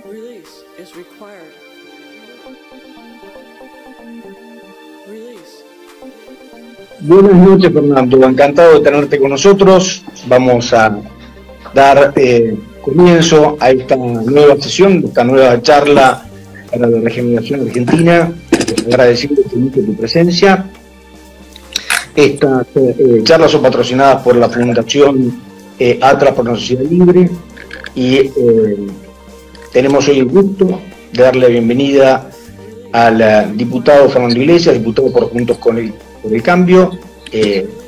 Release is required. Release. Buenas noches, Fernando. Encantado de tenerte con nosotros. Vamos a dar comienzo a esta nueva sesión, esta nueva charla para la regeneración argentina. Agradeciéndote mucho tu presencia. Estas charlas son patrocinadas por la Fundación Atlas por una Sociedad Libre y tenemos hoy el gusto de darle la bienvenida al diputado Fernando Iglesias, diputado por Juntos por el Cambio,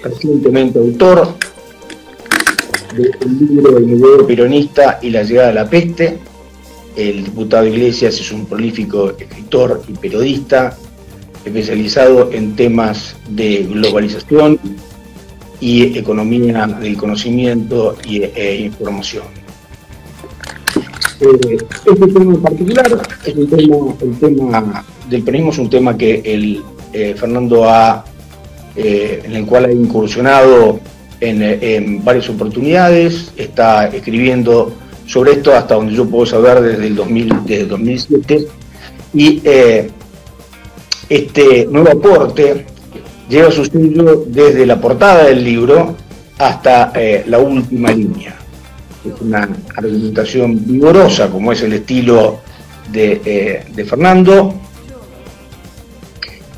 recientemente autor del libro El Medioevo Peronista y la Llegada de la Peste. El diputado Iglesias es un prolífico escritor y periodista especializado en temas de globalización y economía del conocimiento e información. Este tema en particular es el tema del peronismo, es un tema que Fernando en el cual ha incursionado en varias oportunidades, está escribiendo sobre esto hasta donde yo puedo saber desde el 2007, y este nuevo aporte lleva su sello desde la portada del libro hasta la última línea. Es una argumentación vigorosa, como es el estilo de Fernando.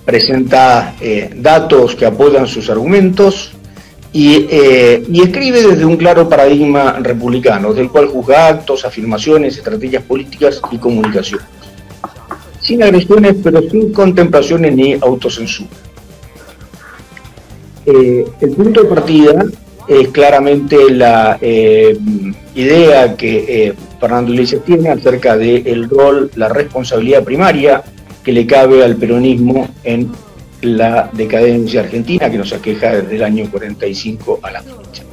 Presenta datos que apoyan sus argumentos y escribe desde un claro paradigma republicano, del cual juzga actos, afirmaciones, estrategias políticas y comunicaciones, sin agresiones, pero sin contemplaciones ni autocensura. El punto de partida es claramente la idea que Fernando Iglesias tiene acerca del rol, la responsabilidad primaria que le cabe al peronismo en la decadencia argentina, que nos aqueja desde el año 45 a la fecha.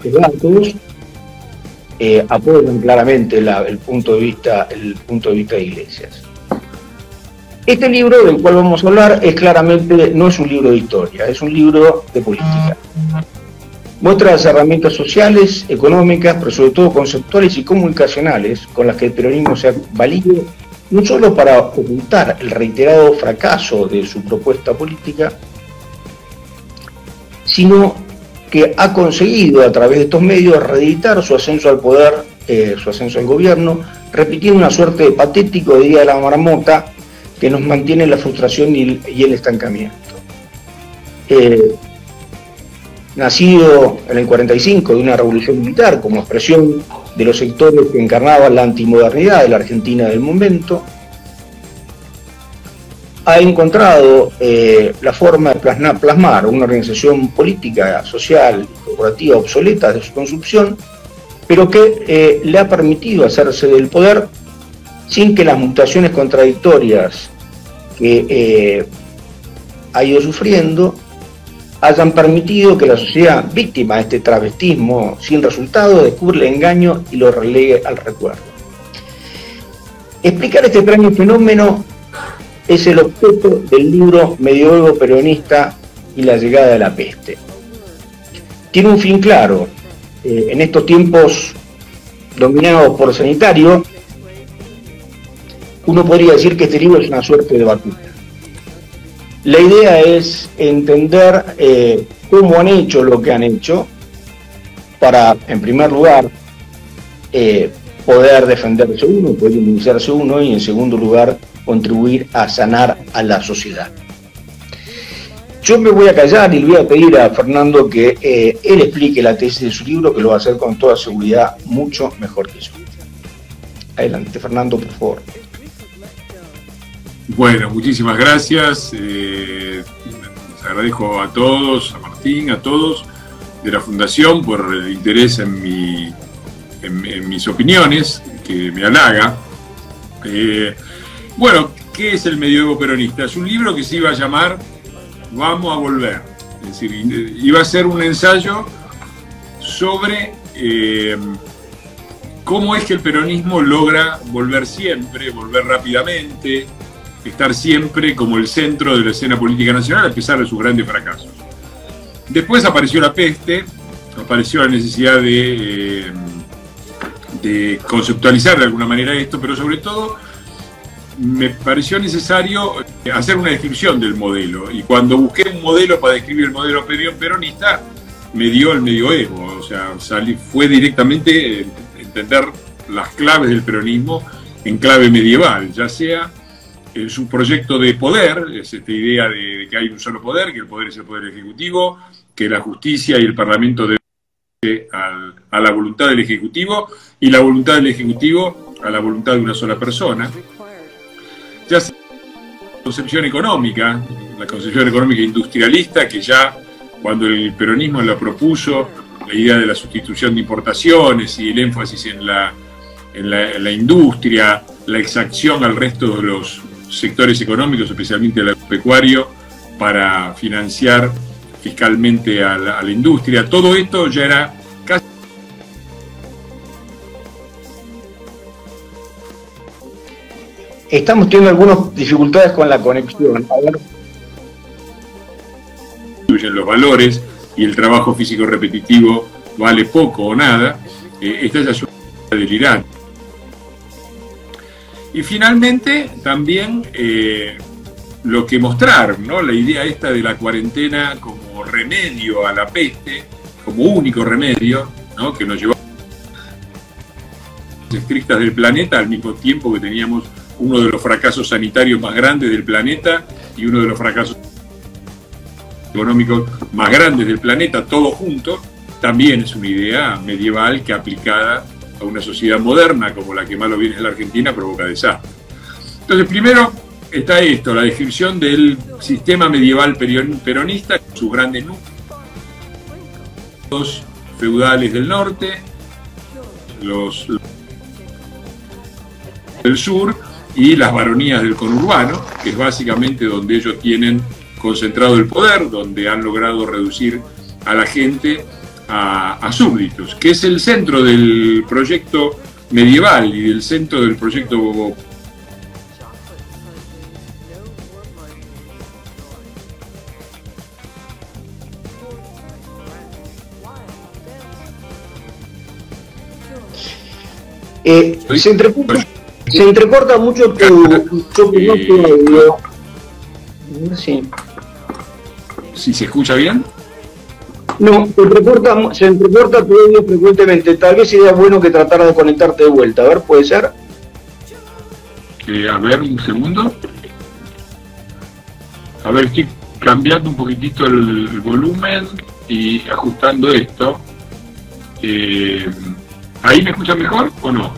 Los datos apoyan claramente el punto de vista de Iglesias. Este libro del cual vamos a hablar no es un libro de historia, es un libro de política. Muestra las herramientas sociales, económicas, pero sobre todo conceptuales y comunicacionales con las que el peronismo se ha valido, no solo para ocultar el reiterado fracaso de su propuesta política, sino que ha conseguido a través de estos medios reeditar su ascenso al poder, su ascenso al gobierno, repitiendo una suerte de patético día de la marmota que nos mantiene en la frustración y el estancamiento. Nacido en el 45 de una revolución militar como expresión de los sectores que encarnaban la antimodernidad de la Argentina del momento, ha encontrado la forma de plasmar una organización política, social y corporativa obsoleta de su construcción, pero que le ha permitido hacerse del poder sin que las mutaciones contradictorias que ha ido sufriendo hayan permitido que la sociedad, víctima de este travestismo sin resultado, descubra el engaño y lo relegue al recuerdo. Explicar este extraño fenómeno es el objeto del libro Medioevo Peronista y la Llegada de la Peste. Tiene un fin claro. En estos tiempos dominados por sanitario, uno podría decir que este libro es una suerte de batuta. La idea es entender cómo han hecho lo que han hecho para, en primer lugar, poder defenderse uno, poder inmunizarse uno, y en segundo lugar, contribuir a sanar a la sociedad. Yo me voy a callar y le voy a pedir a Fernando que él explique la tesis de su libro, que lo va a hacer con toda seguridad mucho mejor que yo. Adelante, Fernando, por favor. Bueno, muchísimas gracias. Les agradezco a todos, a Martín, a todos de la Fundación por el interés en mis opiniones, que me halaga. Bueno, ¿qué es el medioevo peronista? Es un libro que se iba a llamar Vamos a volver. Es decir, iba a ser un ensayo sobre cómo es que el peronismo logra volver siempre, volver rápidamente, estar siempre como el centro de la escena política nacional a pesar de sus grandes fracasos. Después apareció la peste, apareció la necesidad de de conceptualizar de alguna manera esto, pero sobre todo me pareció necesario hacer una descripción del modelo. Y cuando busqué un modelo para describir el modelo peronista, me dio el medioevo. O sea, fue directamente entender las claves del peronismo en clave medieval, ya sea en su proyecto de poder, es esta idea de que hay un solo poder, que el poder es el poder ejecutivo, que la justicia y el parlamento deben a la voluntad del ejecutivo y la voluntad del ejecutivo a la voluntad de una sola persona. Ya sea la concepción económica industrialista, que ya cuando el peronismo la propuso, la idea de la sustitución de importaciones y el énfasis en la industria, la exacción al resto de los sectores económicos, especialmente el agropecuario, para financiar fiscalmente a la industria. Todo esto ya era casi... Estamos teniendo algunas dificultades con la conexión. A ver. Los valores y el trabajo físico repetitivo vale poco o nada. Esta es la delirante. Y finalmente también lo que mostraron, ¿no? La idea esta de la cuarentena como remedio a la peste, como único remedio, ¿no? Que nos llevó a las estrictas del planeta al mismo tiempo que teníamos uno de los fracasos sanitarios más grandes del planeta y uno de los fracasos económicos más grandes del planeta, todo junto. También es una idea medieval que aplicada a una sociedad moderna como la que más lo viene es la Argentina provoca desastre. Entonces, primero está esto, la descripción del sistema medieval peronista, con sus grandes núcleos feudales del norte, los del sur y las baronías del conurbano, que es básicamente donde ellos tienen concentrado el poder, donde han logrado reducir a la gente a súbditos, que es el centro del proyecto medieval y del centro del proyecto se entrecorta mucho tu audio. Sí. ¿Sí se escucha bien? No, se entrecorta tu audio frecuentemente. Tal vez sería bueno que tratara de conectarte de vuelta. A ver, ¿puede ser? A ver, un segundo. A ver, estoy cambiando un poquitito el volumen y ajustando esto. ¿Ahí me escuchan mejor o no?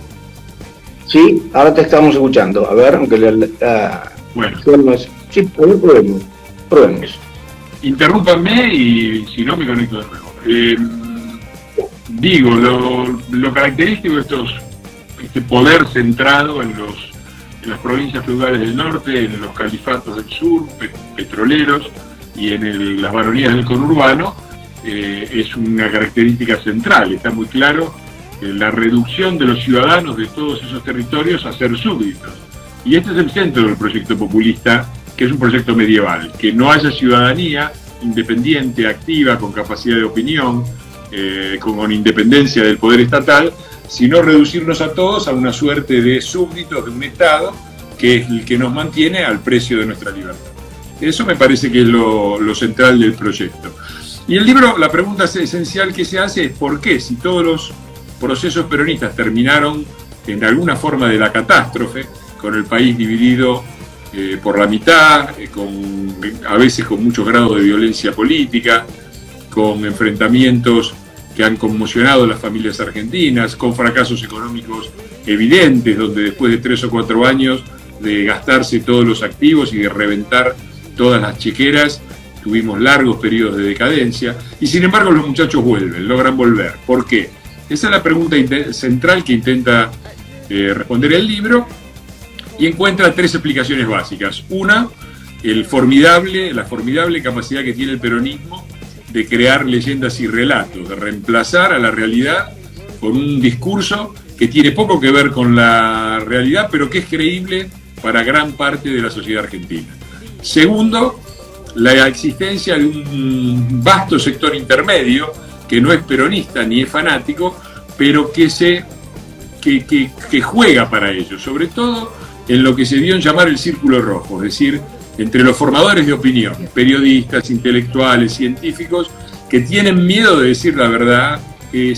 Sí, ahora te estamos escuchando. A ver, aunque bueno. Sí, probemos. Interrúmpanme y si no me conecto de nuevo. Digo, lo característico de este poder centrado en las provincias feudales del norte, en los califatos del sur, petroleros, y en las baronías del conurbano, es una característica central. Está muy claro la reducción de los ciudadanos de todos esos territorios a ser súbditos. Y este es el centro del proyecto populista, que es un proyecto medieval, que no haya ciudadanía independiente, activa, con capacidad de opinión, con independencia del poder estatal, sino reducirnos a todos a una suerte de súbditos de un Estado que es el que nos mantiene al precio de nuestra libertad. Eso me parece que es lo central del proyecto. Y el libro, la pregunta esencial que se hace es ¿por qué? Si todos los procesos peronistas terminaron en alguna forma de la catástrofe, con el país dividido por la mitad, a veces con muchos grados de violencia política, con enfrentamientos que han conmocionado a las familias argentinas, con fracasos económicos evidentes, donde después de 3 o 4 años de gastarse todos los activos y de reventar todas las chequeras, tuvimos largos periodos de decadencia, y sin embargo los muchachos logran volver. ¿Por qué? Esa es la pregunta central que intenta responder el libro, y encuentra 3 explicaciones básicas. Una, la formidable capacidad que tiene el peronismo de crear leyendas y relatos, de reemplazar a la realidad con un discurso que tiene poco que ver con la realidad, pero que es creíble para gran parte de la sociedad argentina. Segundo, la existencia de un vasto sector intermedio que no es peronista ni es fanático, pero que se que juega para ello, sobre todo en lo que se dio en llamar el círculo rojo, es decir, entre los formadores de opinión, periodistas, intelectuales, científicos, que tienen miedo de decir la verdad, que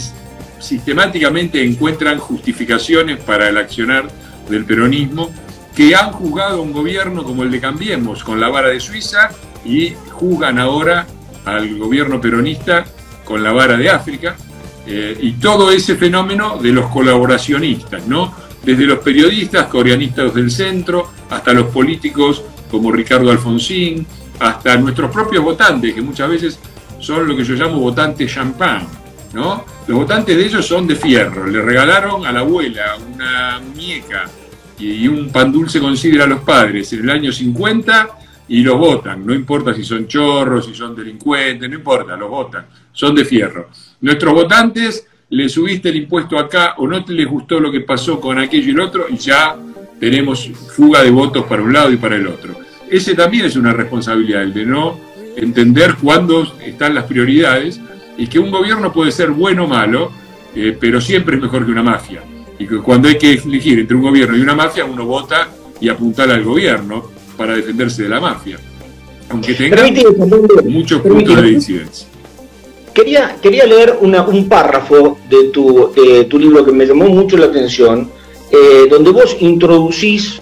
sistemáticamente encuentran justificaciones para el accionar del peronismo, que han juzgado a un gobierno como el de Cambiemos, con la vara de Suiza, y juzgan ahora al gobierno peronista con la vara de África, y todo ese fenómeno de los colaboracionistas, ¿no? Desde los periodistas coreanistas del centro, hasta los políticos como Ricardo Alfonsín, hasta nuestros propios votantes, que muchas veces son lo que yo llamo votantes champán, ¿no? Los votantes de ellos son de fierro, le regalaron a la abuela una muñeca y un pan dulce con sidra a los padres en el año 50 y los votan, no importa si son chorros, si son delincuentes, no importa, los votan, son de fierro. Nuestros votantes, le subiste el impuesto acá o no te les gustó lo que pasó con aquello y el otro y ya tenemos fuga de votos para un lado y para el otro. Ese también es una responsabilidad, el de no entender cuándo están las prioridades y que un gobierno puede ser bueno o malo, pero siempre es mejor que una mafia. Y que cuando hay que elegir entre un gobierno y una mafia, uno vota y apuntala al gobierno para defenderse de la mafia, aunque tenga muchos puntos de disidencia. Quería leer un párrafo de tu libro que me llamó mucho la atención, donde vos introducís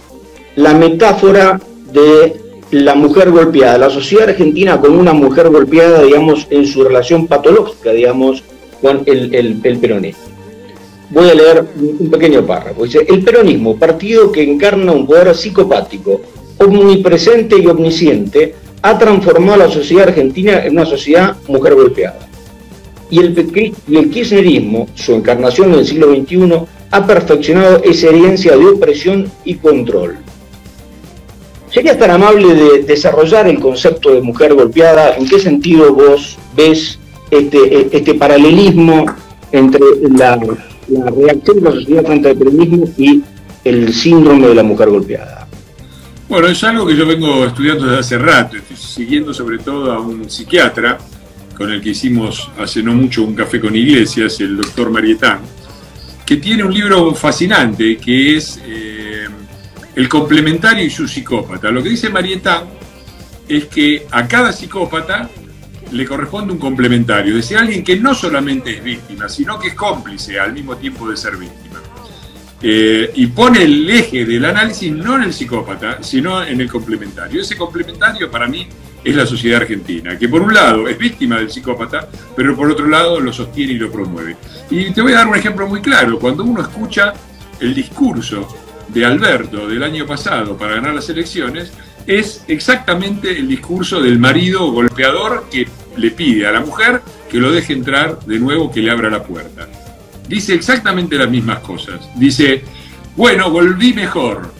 la metáfora de la mujer golpeada, la sociedad argentina con una mujer golpeada, digamos, en su relación patológica, digamos, con el peronismo. Voy a leer un pequeño párrafo. Dice: el peronismo, partido que encarna un poder psicopático, omnipresente y omnisciente, ha transformado a la sociedad argentina en una sociedad mujer golpeada. Y el kirchnerismo, su encarnación en el siglo XXI, ha perfeccionado esa herencia de opresión y control. ¿Serías tan amable de desarrollar el concepto de mujer golpeada? ¿En qué sentido vos ves este paralelismo entre la reacción de la sociedad frente al peronismo y el síndrome de la mujer golpeada? Bueno, es algo que yo vengo estudiando desde hace rato. Estoy siguiendo sobre todo a un psiquiatra con el que hicimos hace no mucho un café con Iglesias, el doctor Marietán, que tiene un libro fascinante que es El complementario y su psicópata. Lo que dice Marietán es que a cada psicópata le corresponde un complementario, es decir, alguien que no solamente es víctima, sino que es cómplice al mismo tiempo de ser víctima. Y pone el eje del análisis no en el psicópata, sino en el complementario. Ese complementario para mí es la sociedad argentina, que por un lado es víctima del psicópata, pero por otro lado lo sostiene y lo promueve. Y te voy a dar un ejemplo muy claro. Cuando uno escucha el discurso de Alberto del año pasado para ganar las elecciones, es exactamente el discurso del marido golpeador que le pide a la mujer que lo deje entrar de nuevo, que le abra la puerta. Dice exactamente las mismas cosas. Dice: bueno, volví mejor,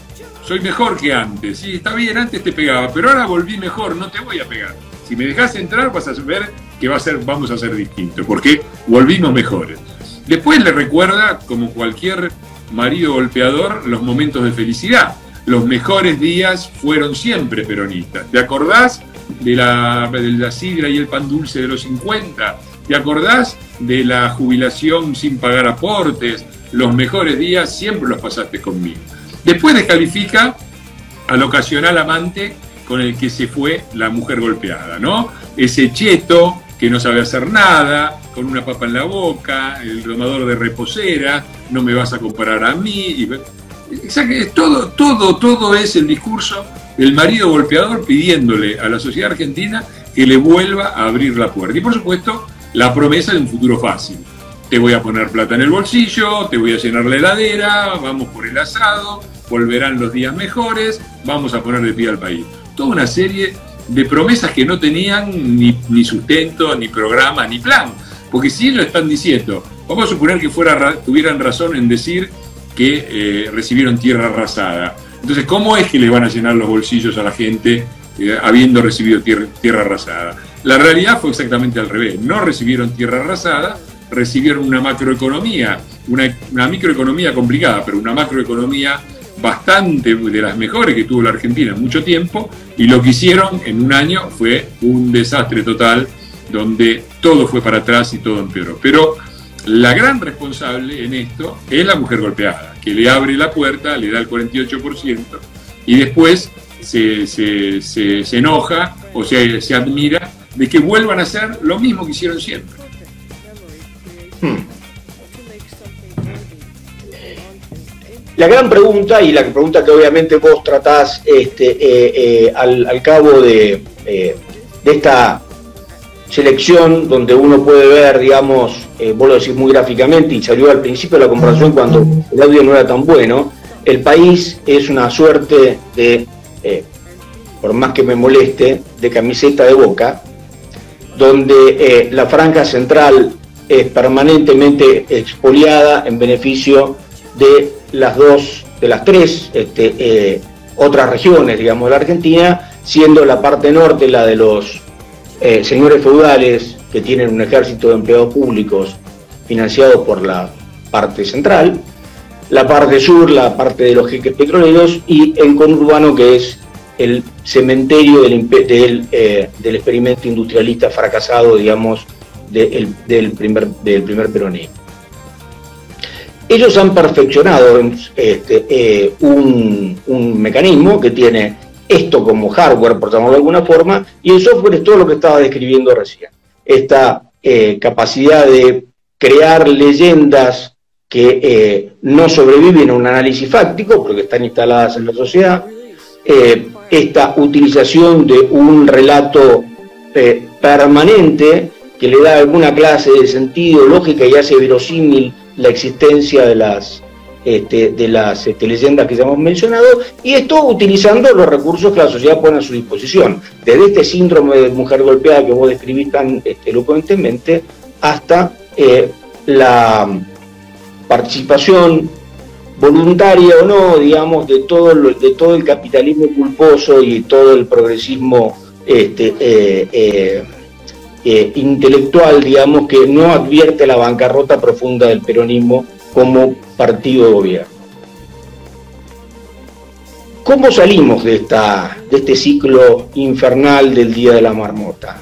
soy mejor que antes. Sí, está bien, antes te pegaba, pero ahora volví mejor, no te voy a pegar. Si me dejas entrar vas a ver que vamos a ser distintos, porque volvimos mejores. Después le recuerda, como cualquier marido golpeador, los momentos de felicidad. Los mejores días fueron siempre peronistas. ¿Te acordás de la sidra y el pan dulce de los 50? ¿Te acordás de la jubilación sin pagar aportes? Los mejores días siempre los pasaste conmigo. Después descalifica al ocasional amante con el que se fue la mujer golpeada, ¿no? Ese cheto que no sabe hacer nada, con una papa en la boca, el domador de reposera, no me vas a comparar a mí. Todo es el discurso del marido golpeador pidiéndole a la sociedad argentina que le vuelva a abrir la puerta. Y por supuesto, la promesa de un futuro fácil. Te voy a poner plata en el bolsillo, te voy a llenar la heladera, vamos por el asado, volverán los días mejores, vamos a poner de pie al país. Toda una serie de promesas que no tenían ni sustento, ni programa, ni plan. Porque si ellos están diciendo, vamos a suponer que tuvieran razón en decir que recibieron tierra arrasada. Entonces, ¿cómo es que le van a llenar los bolsillos a la gente habiendo recibido tierra arrasada? La realidad fue exactamente al revés. No recibieron tierra arrasada, recibieron una macroeconomía, una microeconomía complicada, pero una macroeconomía bastante de las mejores que tuvo la Argentina en mucho tiempo, y lo que hicieron en un año fue un desastre total, donde todo fue para atrás y todo empeoró. Pero la gran responsable en esto es la mujer golpeada, que le abre la puerta, le da el 48% y después se enoja o se admira de que vuelvan a hacer lo mismo que hicieron siempre. La gran pregunta, y la pregunta que obviamente vos tratás al cabo de esta selección, donde uno puede ver, digamos, vos lo decís muy gráficamente, y salió al principio de la comparación cuando el audio no era tan bueno, el país es una suerte de, por más que me moleste, de camiseta de Boca, donde la franja central es permanentemente expoliada en beneficio de las tres otras regiones, digamos, de la Argentina, siendo la parte norte la de los señores feudales que tienen un ejército de empleados públicos financiados por la parte central, la parte sur, la parte de los jeques petroleros, y el conurbano, que es el cementerio del experimento industrialista fracasado, digamos, del primer peronismo. Ellos han perfeccionado un mecanismo que tiene esto como hardware, por llamarlo de alguna forma, y el software es todo lo que estaba describiendo recién. Esta capacidad de crear leyendas que no sobreviven a un análisis fáctico, porque están instaladas en la sociedad, esta utilización de un relato permanente que le da alguna clase de sentido, lógica, y hace verosímil la existencia de las leyendas que ya hemos mencionado, y esto utilizando los recursos que la sociedad pone a su disposición, desde este síndrome de mujer golpeada que vos describís tan elocuentemente, hasta la participación voluntaria o no, digamos, de todo el capitalismo culposo y todo el progresismo intelectual, digamos, que no advierte la bancarrota profunda del peronismo como partido de gobierno. ¿Cómo salimos de este ciclo infernal del Día de la Marmota?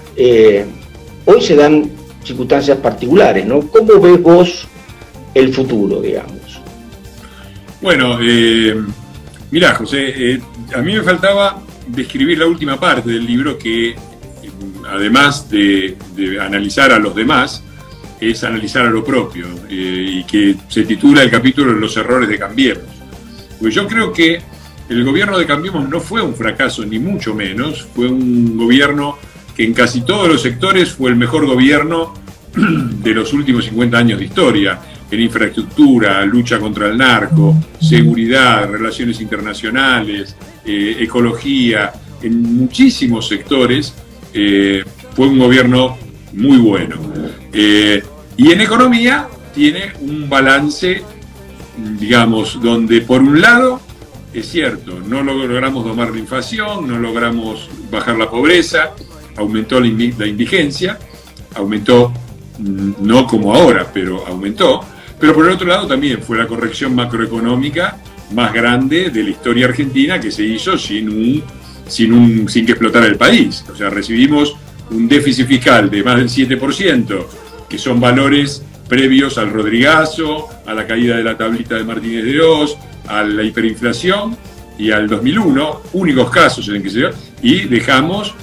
Hoy se dan circunstancias particulares, ¿no? ¿Cómo ves vos el futuro, digamos? Bueno, mirá, José, a mí me faltaba describir la última parte del libro, que además de analizar a los demás, es analizar a lo propio, y que se titula el capítulo Los errores de Cambiemos. Pues yo creo que el gobierno de Cambiemos no fue un fracaso, ni mucho menos, fue un gobierno que en casi todos los sectores fue el mejor gobierno de los últimos 50 años de historia, en infraestructura, lucha contra el narco, seguridad, relaciones internacionales, ecología, en muchísimos sectores fue un gobierno muy bueno. Y en economía tiene un balance, digamos, donde por un lado, es cierto, no logramos domar la inflación, no logramos bajar la pobreza, aumentó la indigencia, aumentó, no como ahora, pero aumentó, pero por el otro lado también fue la corrección macroeconómica más grande de la historia argentina, que se hizo sin que explotara el país. O sea, recibimos un déficit fiscal de más del 7%, que son valores previos al Rodrigazo, a la caída de la tablita de Martínez de Oz, a la hiperinflación y al 2001, únicos casos en el que se dio, y dejamos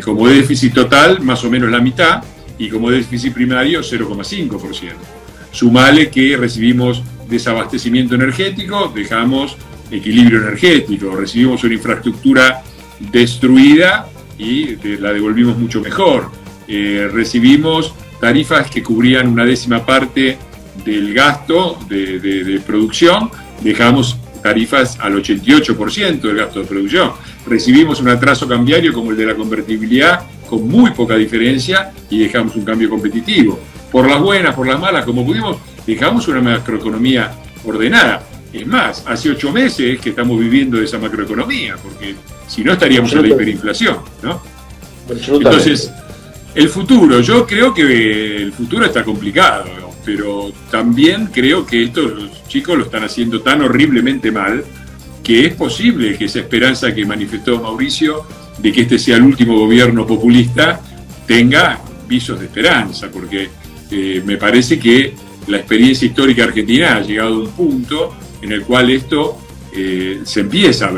como déficit total más o menos la mitad, y como déficit primario 0,5%. Sumale que recibimos desabastecimiento energético, dejamos equilibrio energético, recibimos una infraestructura destruida y la devolvimos mucho mejor. Recibimos tarifas que cubrían una décima parte del gasto de producción, dejamos tarifas al 88% del gasto de producción. Recibimos un atraso cambiario como el de la convertibilidad con muy poca diferencia y dejamos un cambio competitivo. Por las buenas, por las malas, como pudimos, dejamos una macroeconomía ordenada. Es más, hace 8 meses que estamos viviendo de esa macroeconomía, porque si no estaríamos en la hiperinflación, ¿no? Entonces, el futuro, yo creo que el futuro está complicado, ¿no? Pero también creo que estos chicos lo están haciendo tan horriblemente mal que es posible que esa esperanza que manifestó Mauricio de que este sea el último gobierno populista tenga visos de esperanza, porque me parece que la experiencia histórica argentina ha llegado a un punto en el cual esto se empiezan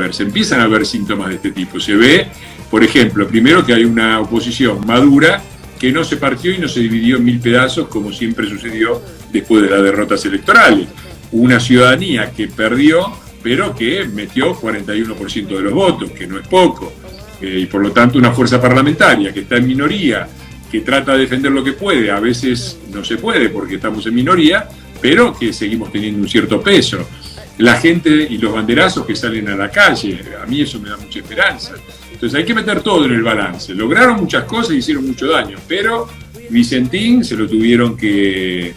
a ver síntomas de este tipo. Se ve, por ejemplo, primero que hay una oposición madura que no se partió y no se dividió en 1000 pedazos como siempre sucedió después de las derrotas electorales. Una ciudadanía que perdió, pero que metió 41% de los votos, que no es poco, y por lo tanto una fuerza parlamentaria que está en minoría, que trata de defender lo que puede, a veces no se puede porque estamos en minoría, pero que seguimos teniendo un cierto peso. La gente y los banderazos que salen a la calle, a mí eso me da mucha esperanza. Entonces hay que meter todo en el balance. Lograron muchas cosas y hicieron mucho daño, pero Vicentín se lo tuvieron que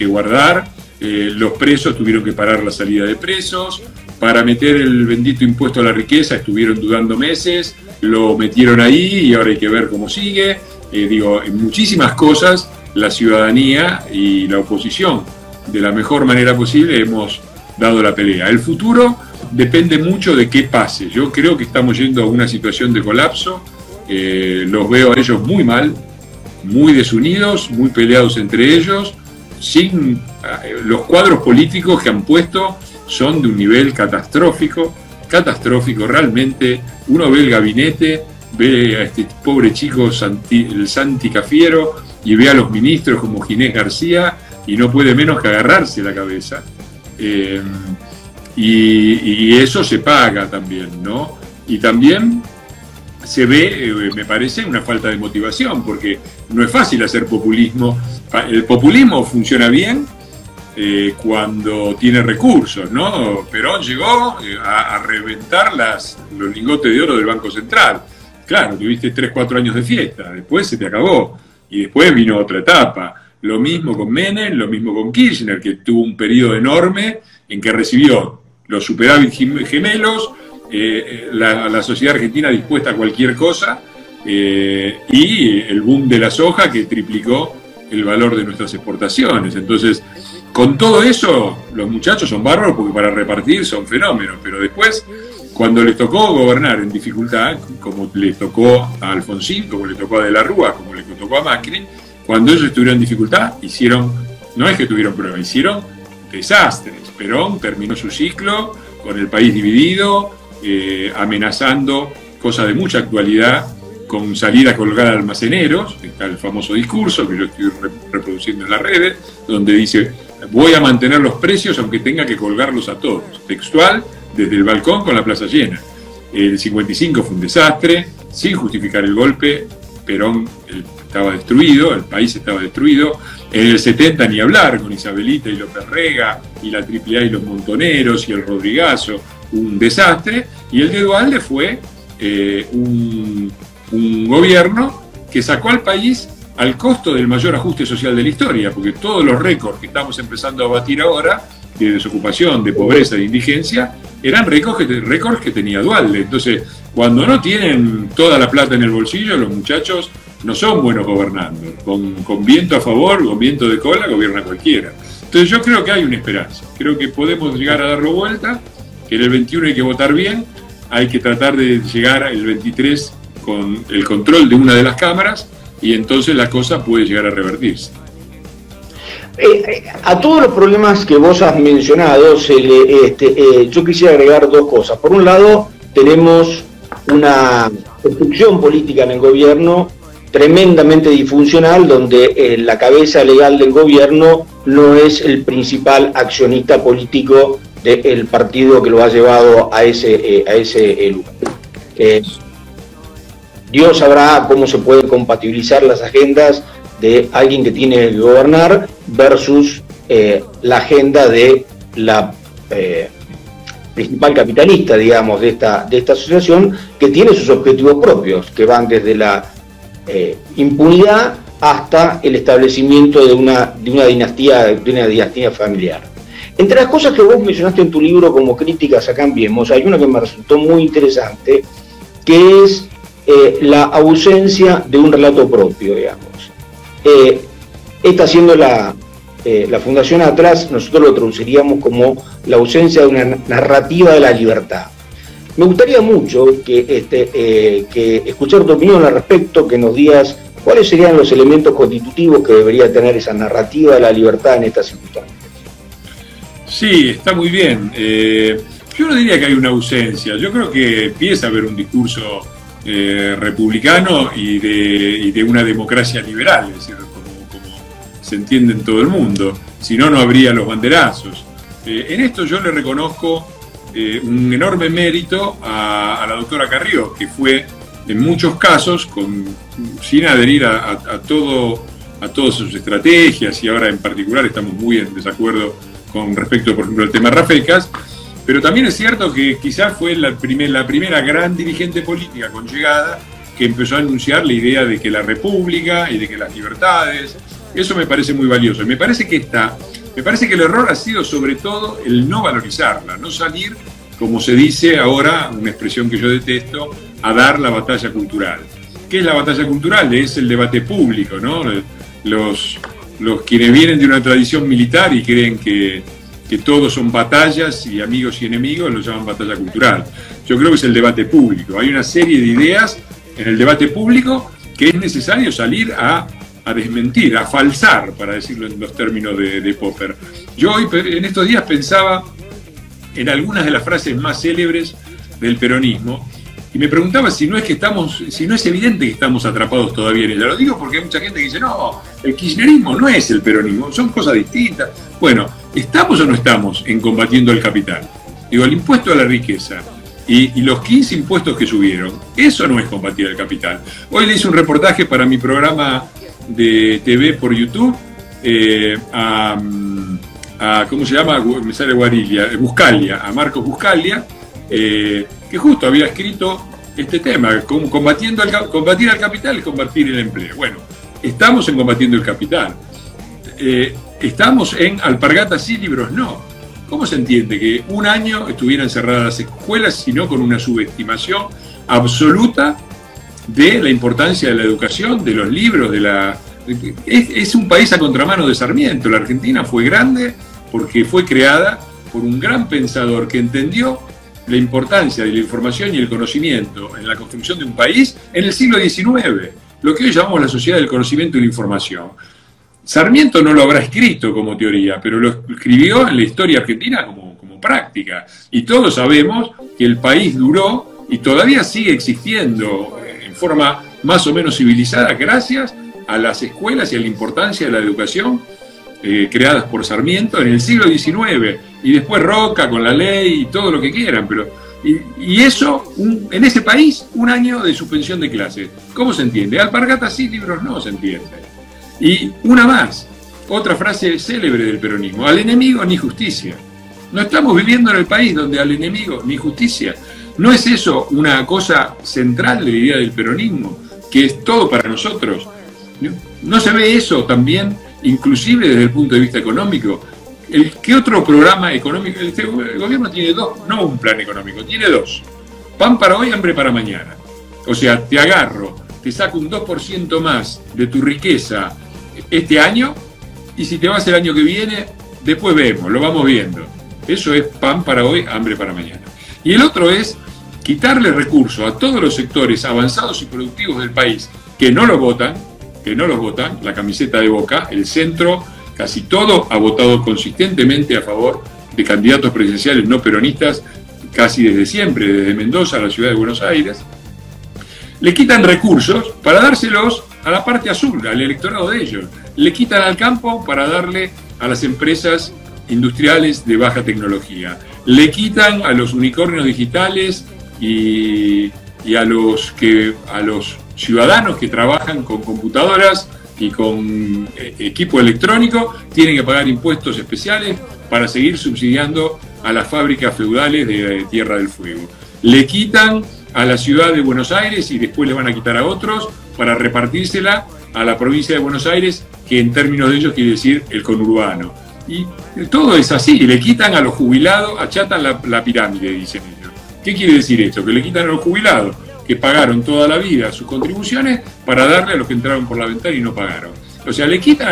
guardar, los presos tuvieron que parar la salida de presos, para meter el bendito impuesto a la riqueza estuvieron dudando meses, lo metieron ahí y ahora hay que ver cómo sigue. En muchísimas cosas la ciudadanía y la oposición de la mejor manera posible hemos dado la pelea. El futuro depende mucho de qué pase. Yo creo que estamos yendo a una situación de colapso, los veo a ellos muy mal, muy desunidos, muy peleados entre ellos, sin los cuadros políticos que han puesto son de un nivel catastrófico realmente. Uno ve el gabinete, ve a este pobre chico el Santi Cafiero y ve a los ministros como Ginés García y no puede menos que agarrarse la cabeza. Y eso se paga también, ¿no? Y también se ve, me parece, una falta de motivación, porque no es fácil hacer populismo. El populismo funciona bien cuando tiene recursos, ¿no? Perón llegó a reventar los lingotes de oro del Banco Central. Claro, tuviste 3-4 años de fiesta, después se te acabó, y después vino otra etapa. Lo mismo con Menem, lo mismo con Kirchner, que tuvo un periodo enorme en que recibió los superávit gemelos, la sociedad argentina dispuesta a cualquier cosa, y el boom de la soja que triplicó el valor de nuestras exportaciones. Entonces, con todo eso, los muchachos son bárbaros porque para repartir son fenómenos, pero después, cuando les tocó gobernar en dificultad, como les tocó a Alfonsín, como le tocó a De la Rúa, como le tocó a Macri, cuando ellos estuvieron en dificultad, no es que tuvieron problemas, hicieron desastres. Perón terminó su ciclo con el país dividido, amenazando cosas de mucha actualidad, con salir a colgar almaceneros. Está el famoso discurso que yo estoy reproduciendo en las redes, donde dice: voy a mantener los precios aunque tenga que colgarlos a todos. Textual, desde el balcón con la plaza llena. El 55 fue un desastre, sin justificar el golpe. Perón estaba destruido, el país estaba destruido. En el 70 ni hablar, con Isabelita y López Rega, y la AAA y los Montoneros, y el Rodrigazo, un desastre. Y el de Duhalde fue un gobierno que sacó al país al costo del mayor ajuste social de la historia, porque todos los récords que estamos empezando a batir ahora, de desocupación, de pobreza, de indigencia, eran récords que tenía Duhalde. Entonces, cuando no tienen toda la plata en el bolsillo, los muchachos no son buenos gobernando. Con viento a favor, con viento de cola, gobierna cualquiera. Entonces yo creo que hay una esperanza. Creo que podemos llegar a darlo vuelta, que en el 21 hay que votar bien, hay que tratar de llegar al 23 con el control de una de las cámaras, y entonces la cosa puede llegar a revertirse. A todos los problemas que vos has mencionado, yo quisiera agregar dos cosas. Por un lado, tenemos una construcción política en el gobierno tremendamente disfuncional, donde la cabeza legal del gobierno no es el principal accionista político del partido que lo ha llevado a ese lugar. Dios sabrá cómo se pueden compatibilizar las agendas de alguien que tiene que gobernar versus la agenda de la principal capitalista, digamos, de esta asociación, que tiene sus objetivos propios, que van desde la impunidad hasta el establecimiento de una dinastía familiar. Entre las cosas que vos mencionaste en tu libro como críticas a Cambiemos, hay una que me resultó muy interesante, que es la ausencia de un relato propio, digamos. Esta siendo la Fundación Atlas, nosotros lo traduciríamos como la ausencia de una narrativa de la libertad. Me gustaría mucho que escuchar tu opinión al respecto, que nos digas ¿Cuáles serían los elementos constitutivos que debería tener esa narrativa de la libertad en estas circunstancias? Sí, está muy bien. Yo no diría que hay una ausencia. Yo creo que empieza a haber un discurso republicano y de una democracia liberal, es decir, como se entiende en todo el mundo. Si no, no habría los banderazos. En esto yo le reconozco un enorme mérito a la doctora Carrió, que fue en muchos casos, sin adherir a todas sus estrategias, y ahora en particular estamos muy en desacuerdo con respecto, por ejemplo, al tema Rafecas, pero también es cierto que quizás fue la primera gran dirigente política con llegada que empezó a anunciar la idea de que la república y de que las libertades, eso me parece muy valioso. Y me parece que el error ha sido sobre todo el no valorizarla, no salir, como se dice ahora, una expresión que yo detesto, a dar la batalla cultural. ¿Qué es la batalla cultural? Es el debate público, ¿no? Los quienes vienen de una tradición militar y creen que todos son batallas y amigos y enemigos, lo llaman batalla cultural. Yo creo que es el debate público. Hay una serie de ideas en el debate público que es necesario salir a desmentir, a falsar, para decirlo en los términos de Popper. Yo hoy, en estos días, pensaba en algunas de las frases más célebres del peronismo y me preguntaba si no es evidente que estamos atrapados todavía en ella. Lo digo porque hay mucha gente que dice, no, el kirchnerismo no es el peronismo, son cosas distintas. Bueno, ¿estamos o no estamos en combatiendo el capital? Digo, el impuesto a la riqueza y los 15 impuestos que subieron, eso no es combatir el capital. Hoy le hice un reportaje para mi programa de TV por YouTube ¿cómo se llama? Me sale Buscalia, a Marcos Buscalia, que justo había escrito este tema, combatir al capital es combatir el empleo. Bueno, estamos en combatiendo el capital. Estamos en alpargatas sí, libros no. ¿Cómo se entiende que un año estuvieran cerradas las escuelas, sino con una subestimación absoluta de la importancia de la educación, de los libros, es un país a contramano de Sarmiento. La Argentina fue grande porque fue creada por un gran pensador que entendió la importancia de la información y el conocimiento en la construcción de un país en el siglo XIX, lo que hoy llamamos la sociedad del conocimiento y la información. Sarmiento no lo habrá escrito como teoría, pero lo escribió en la historia argentina como práctica. Y todos sabemos que el país duró y todavía sigue existiendo en forma más o menos civilizada gracias a las escuelas y a la importancia de la educación creadas por Sarmiento en el siglo XIX, y después Roca con la ley y todo lo que quieran, pero y eso, en ese país, un año de suspensión de clases. ¿Cómo se entiende? Alpargatas sí, libros no se entiende. Y una más, otra frase célebre del peronismo: al enemigo ni justicia. No estamos viviendo en el país donde al enemigo ni justicia. ¿No es eso una cosa central de la idea del peronismo? Que es todo para nosotros. ¿No se ve eso también, inclusive desde el punto de vista económico? ¿Qué otro programa económico? El gobierno tiene dos, no un plan económico, tiene dos. Pan para hoy, hambre para mañana. O sea, te saco un 2% más de tu riqueza este año, y si te vas el año que viene, después vemos, lo vamos viendo. Eso es pan para hoy, hambre para mañana. Y el otro es quitarle recursos a todos los sectores avanzados y productivos del país que no los votan, la camiseta de Boca, el centro, casi todo ha votado consistentemente a favor de candidatos presidenciales no peronistas, casi desde siempre, desde Mendoza a la ciudad de Buenos Aires. Le quitan recursos para dárselos a la parte azul, al electorado de ellos. Le quitan al campo para darle a las empresas industriales de baja tecnología. Le quitan a los unicornios digitales y a los ciudadanos que trabajan con computadoras y con equipo electrónico, tienen que pagar impuestos especiales para seguir subsidiando a las fábricas feudales de Tierra del Fuego. Le quitan a la ciudad de Buenos Aires y después le van a quitar a otros para repartírsela a la provincia de Buenos Aires, que en términos de ellos quiere decir el conurbano. Y todo es así, le quitan a los jubilados, achatan la pirámide, dicen ellos. ¿Qué quiere decir esto? Que le quitan a los jubilados, que pagaron toda la vida sus contribuciones, para darle a los que entraron por la ventana y no pagaron. O sea, le quitan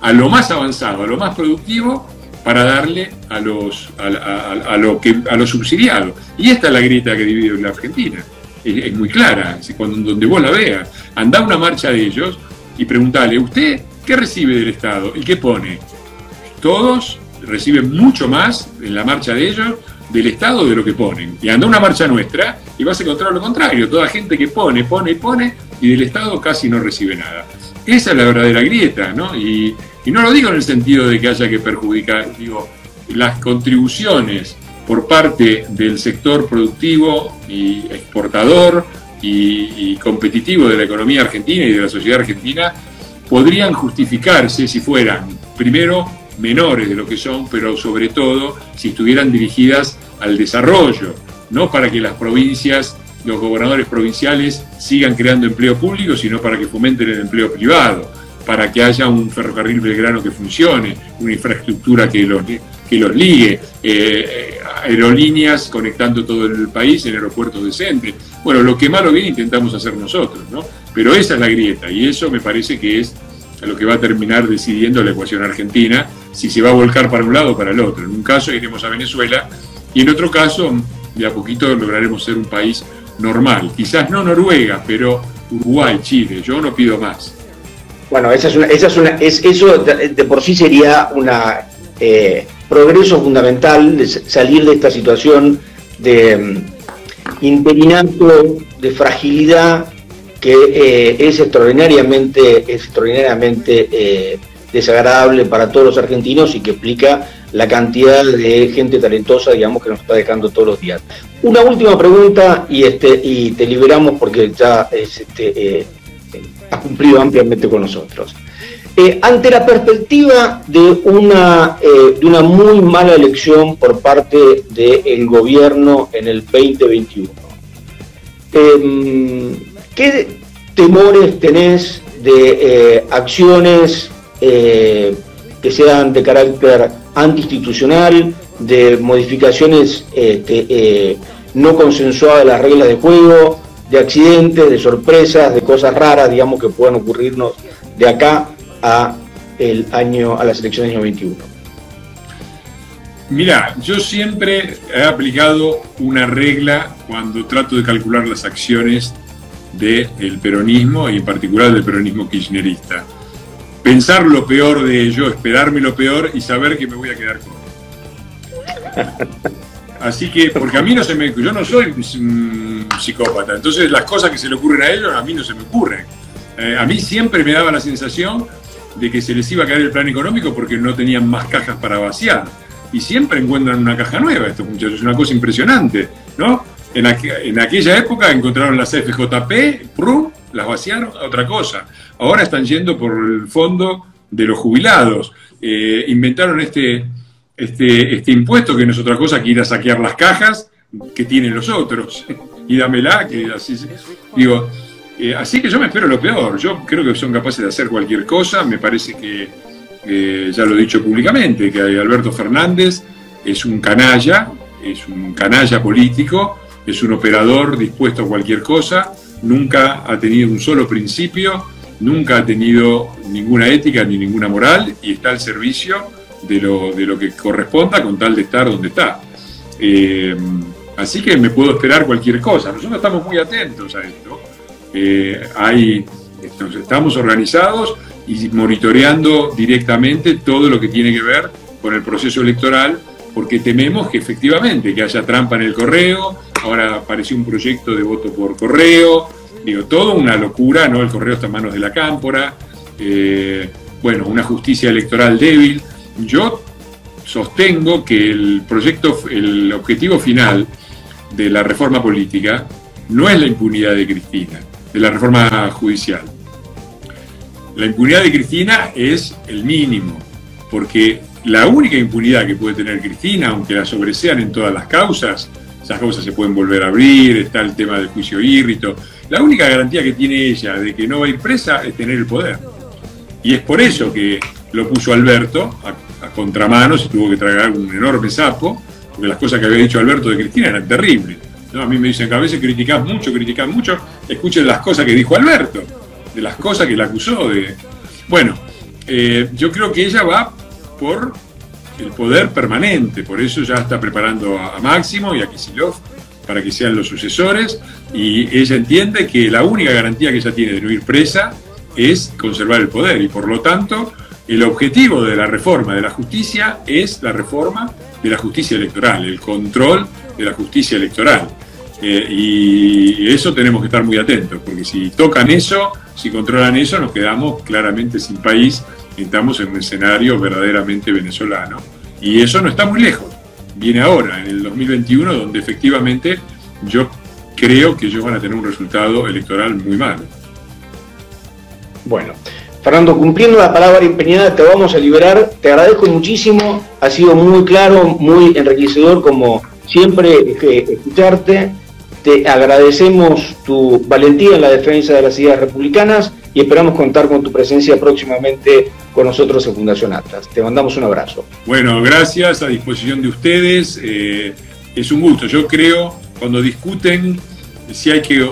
a lo más avanzado, a lo más productivo, para darle a los subsidiados. Y esta es la grieta que divide la Argentina. es muy clara, donde vos la veas. Andá a una marcha de ellos y preguntale, ¿usted qué recibe del Estado? ¿Y qué pone? Todos reciben mucho más en la marcha de ellos del Estado de lo que ponen. Y anda a una marcha nuestra y vas a encontrar lo contrario, toda gente que pone y del Estado casi no recibe nada. Esa es la verdadera grieta, ¿no? Y no lo digo en el sentido de que haya que perjudicar, digo, las contribuciones por parte del sector productivo y exportador y competitivo de la economía argentina y de la sociedad argentina podrían justificarse si fueran, primero, menores de lo que son, pero sobre todo si estuvieran dirigidas al desarrollo, no para que las provincias, los gobernadores provinciales sigan creando empleo público, sino para que fomenten el empleo privado, para que haya un ferrocarril Belgrano que funcione, una infraestructura que los ligue, aerolíneas conectando todo el país en aeropuertos decentes. Bueno, lo que mal o bien intentamos hacer nosotros, ¿no? Pero esa es la grieta y eso me parece que es lo que va a terminar decidiendo la ecuación argentina, si se va a volcar para un lado o para el otro. En un caso iremos a Venezuela y en otro caso de a poquito lograremos ser un país normal. Quizás no Noruega, pero Uruguay, Chile, yo no pido más. Bueno, eso de por sí sería un progreso fundamental de salir de esta situación de interinato, de fragilidad que es extraordinariamente desagradable para todos los argentinos y que explica la cantidad de gente talentosa, digamos, que nos está dejando todos los días. Una última pregunta y te liberamos porque ya has cumplido ampliamente con nosotros. Ante la perspectiva de una muy mala elección por parte del gobierno en el 2021, ¿qué temores tenés de acciones que sean de carácter antiinstitucional, de modificaciones no consensuadas de las reglas de juego, de accidentes, de sorpresas, de cosas raras, digamos, que puedan ocurrirnos de acá a las elecciones del año 21? Mira, yo siempre he aplicado una regla cuando trato de calcular las acciones del peronismo y en particular del peronismo kirchnerista. Pensar lo peor de ello, esperarme lo peor y saber que me voy a quedar con él. Así que, porque a mí yo no soy un psicópata, entonces las cosas que se le ocurren a ellos a mí no se me ocurren. A mí siempre me daba la sensación de que se les iba a caer el plan económico porque no tenían más cajas para vaciar. Y siempre encuentran una caja nueva estos muchachos, es una cosa impresionante, ¿no? En aquella época encontraron las FJP, las vaciaron a otra cosa. Ahora están yendo por el fondo de los jubilados. Inventaron este impuesto que no es otra cosa que ir a saquear las cajas que tienen los otros. Y dámela, que así... Digo, así que yo me espero lo peor. Yo creo que son capaces de hacer cualquier cosa. Me parece que, ya lo he dicho públicamente, que Alberto Fernández es un canalla político, es un operador dispuesto a cualquier cosa, nunca ha tenido un solo principio, nunca ha tenido ninguna ética ni ninguna moral y está al servicio de lo que corresponda con tal de estar donde está. Así que me puedo esperar cualquier cosa. Nosotros estamos muy atentos a esto. Estamos organizados y monitoreando directamente todo lo que tiene que ver con el proceso electoral, porque tememos que efectivamente que haya trampa en el correo. Ahora apareció un proyecto de voto por correo, digo, todo una locura, ¿no? El correo está en manos de la Cámpora, bueno, una justicia electoral débil. Yo sostengo que el objetivo final de la reforma política no es la impunidad de Cristina, de la reforma judicial. La impunidad de Cristina es el mínimo, porque la única impunidad que puede tener Cristina, aunque la sobresean en todas las causas, esas causas se pueden volver a abrir, está el tema del juicio Irrito, la única garantía que tiene ella de que no va a ir presa es tener el poder. Y es por eso que lo puso Alberto a contramano, se tuvo que tragar un enorme sapo, porque las cosas que había dicho Alberto de Cristina eran terribles, ¿no? A mí me dicen que a veces criticás mucho, escuchen las cosas que dijo Alberto, de las cosas que la acusó de... Bueno, yo creo que ella va por el poder permanente, por eso ya está preparando a Máximo y a Kicillof para que sean los sucesores, y ella entiende que la única garantía que ella tiene de no ir presa es conservar el poder, y por lo tanto el objetivo de la reforma de la justicia es la reforma de la justicia electoral, el control de la justicia electoral. Y eso tenemos que estar muy atentos, porque si tocan eso, si controlan eso, nos quedamos claramente sin país, estamos en un escenario verdaderamente venezolano, y eso no está muy lejos, viene ahora, en el 2021, donde efectivamente yo creo que ellos van a tener un resultado electoral muy malo. Bueno, Fernando, cumpliendo la palabra empeñada, te vamos a liberar. Te agradezco muchísimo, ha sido muy claro, muy enriquecedor, como siempre, escucharte. Te agradecemos tu valentía en la defensa de las ideas republicanas y esperamos contar con tu presencia próximamente con nosotros en Fundación Atlas. Te mandamos un abrazo. Bueno, gracias, a disposición de ustedes. Es un gusto. Yo creo, cuando discuten si hay que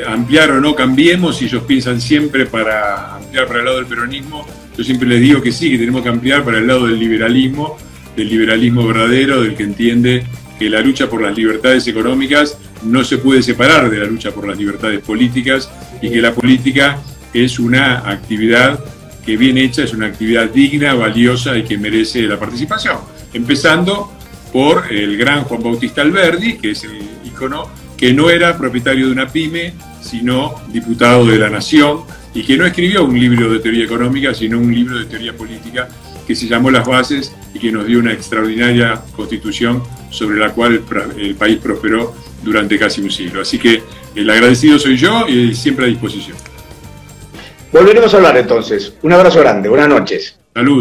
ampliar o no, cambiemos, si ellos piensan siempre para ampliar para el lado del peronismo, yo siempre les digo que sí, que tenemos que ampliar para el lado del liberalismo verdadero, del que entiende que la lucha por las libertades económicas no se puede separar de la lucha por las libertades políticas, y que la política es una actividad que bien hecha, es una actividad digna, valiosa y que merece la participación. Empezando por el gran Juan Bautista Alberdi, que es el ícono, que no era propietario de una pyme, sino diputado de la Nación, y que no escribió un libro de teoría económica, sino un libro de teoría política que se llamó Las Bases y que nos dio una extraordinaria constitución sobre la cual el país prosperó durante casi un siglo. Así que el agradecido soy yo y siempre a disposición. Volveremos a hablar entonces. Un abrazo grande, buenas noches. Saludos.